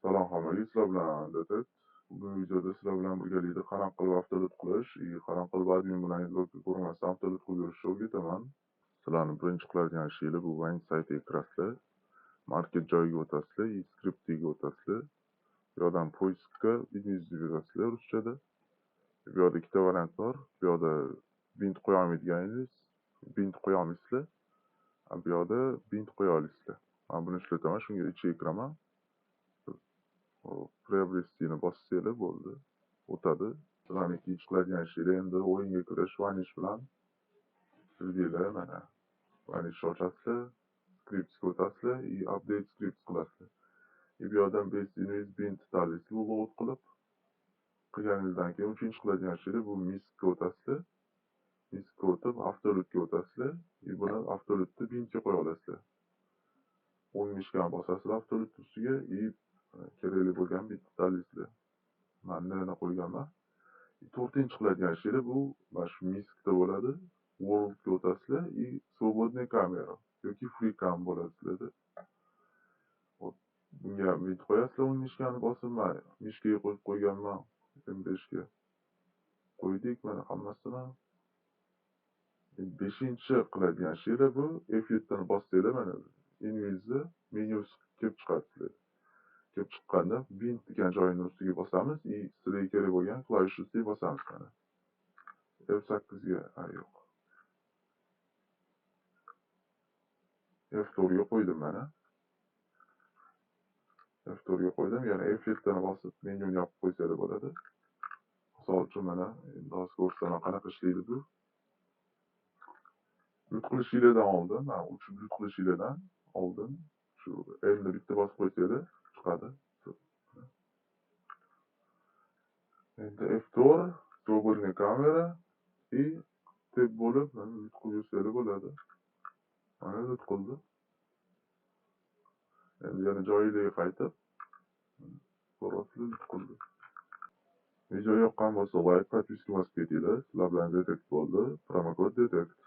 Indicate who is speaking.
Speaker 1: Salom hammaga, sizlar bilan Detect. Bugungi videoda sizlar bilan birgalikda qanaqa qilib avtolut qilish, qanaqa qilib admin bilan bloki ko'rmasdan avtolut qilib yurishni o'rgataman. Sizlarni birinchi qiladigan ishinglar bu Wine saytiga kirasizlar. Market joyiga o'tasizlar, skriptiga o'tasizlar. Bu yerdan poiskga bizni berasizlar ruschada. Bu yerda ikkita variant bor. Bu yerda bint qo'ya olmaydiganingiz, bint qo'ya olmaysizlar. Bu yerda bint qo'ya olasizlar. Men buni ishlataman, shunga ichiga kiraman. Приобрестini bossanglar bo'ldi. O'tadi. Sizlarni ikkinchi qiladigan ishinglar endi o'yinga kirish, vanish bilan bildinglar mana. Vanish ochasizlar, scriptga o'tasizlar, update script qilasizlar. Bu yerdan bint tanlaysizlar, load qilib qilganingizdan keyin uchinchi qiladigan ishinglar bu miskga o'tasizlar. Miskga o'tib, avtolutga o'tasizlar. Buni avtolutni bintga qo'ya olasizlar. O'ng mishkani bosasizlar avtolut ustiga, kerakli bo'lgan bitni tanlaysizlar. Mana yana qo'yganman. To'rtinchi qiladigan ishinglar bu mana shu miskda bo'ladi. Worldga o'tasizlar, свободная kamera yoki free cam bo'ladi sizlarda. Bunga bit qo'yasizlar, o'ng mishkani bosib, mana mishkaga qo'yib qo'yganman. M5 ga qo'ydik mana hammasini. 5-chi qiladigan ishinglar bu F7 ni bossanglar mana invizni menyusi kelib chiqadi sizlar. Kelib chiqqanda bint degan joyini ustiga bosamiz, sizlarga kerak bo'lgan klavish ustiga bosamiz mana. F8 ga yo'q. F4 ga qo'ydim mana. F4 ga qo'ydim, yana F7 ni bosib menyuni yopib qo'ysanglar bo'ladi. Misol uchun mana endi hozir ko'rsataman qanaqa ishlaydi bu. But qilishinglardan oldin, mana uch but qilishinglardan oldin shu endi bitta bosib qo'ysanglar chiqadi. Endi F4, свободная kamera tab bo'lib mana but qilib yursanglar bo'ladi. Mana but qildi. Endi yana joyingizga qaytib ko'rasizlar but qildi. Video yoqqan bo'lsa like, подписка bosib ketinglar. Sizlar bilan Detect bo'ldi. Promokod Detect.